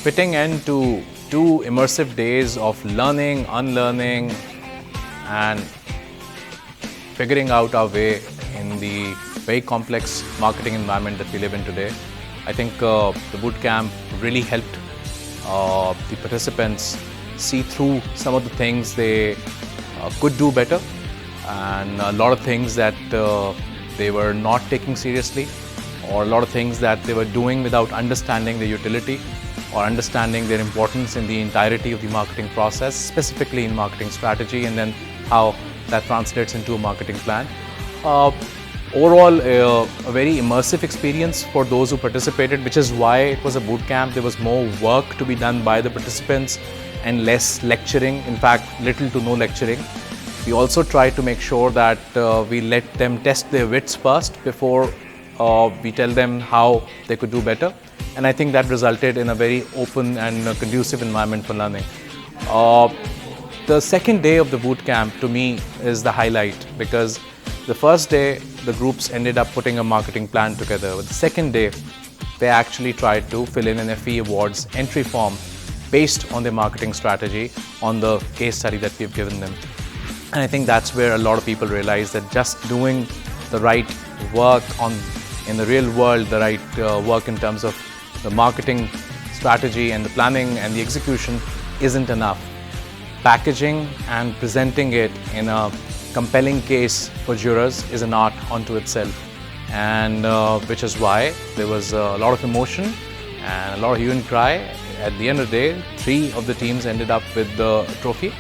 fitting into 2 immersive days of learning, unlearning, and figuring out our way in the very complex marketing environment that we live in today. I think the bootcamp really helped the participants see through some of the things they could do better, and a lot of things that they were not taking seriously, or a lot of things that they were doing without understanding the utility or understanding their importance in the entirety of the marketing process, specifically in marketing strategy, and then how that translates into a marketing plan. Overall, a very immersive experience for those who participated, which is why it was a boot camp. There was more work to be done by the participants and less lecturing, in fact, little to no lecturing. We also tried to make sure that we let them test their wits first before we tell them how they could do better. And I think that resulted in a very open and conducive environment for learning. The second day of the boot camp to me is the highlight, because the first day the groups ended up putting a marketing plan together. But the second day they actually tried to fill in an FE Awards entry form based on their marketing strategy on the case study that we've given them. And I think that's where a lot of people realize that just doing the right work in the real world, the right work in terms of the marketing strategy and the planning and the execution isn't enough. Packaging and presenting it in a compelling case for jurors is an art unto itself, and which is why there was a lot of emotion and a lot of hue and cry. At the end of the day, 3 of the teams ended up with the trophy,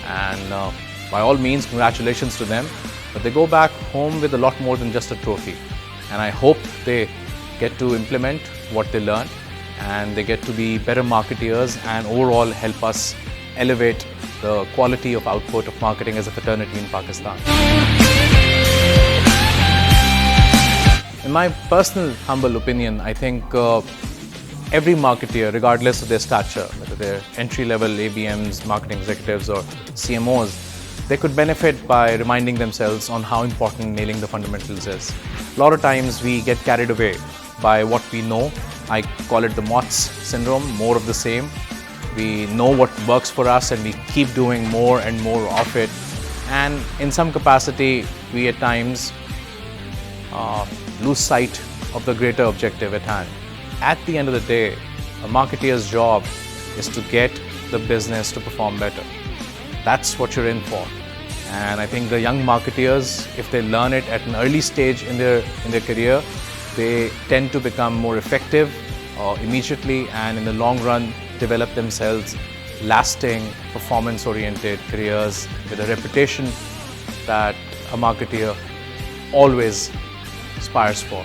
and by all means, congratulations to them. But they go back home with a lot more than just a trophy, and I hope they get to implement what they learn, and they get to be better marketeers and overall help us elevate the quality of output of marketing as a fraternity in Pakistan. In my personal humble opinion, I think every marketeer, regardless of their stature, whether they're entry-level ABMs, marketing executives or CMOs, they could benefit by reminding themselves on how important nailing the fundamentals is. A lot of times we get carried away by what we know. I call it the MOTS syndrome, more of the same. We know what works for us and we keep doing more and more of it. And in some capacity, we at times lose sight of the greater objective at hand. At the end of the day, a marketeer's job is to get the business to perform better. That's what you're in for. And I think the young marketeers, if they learn it at an early stage in their career, they tend to become more effective immediately, and in the long run develop themselves lasting, performance-oriented careers with a reputation that a marketeer always aspires for.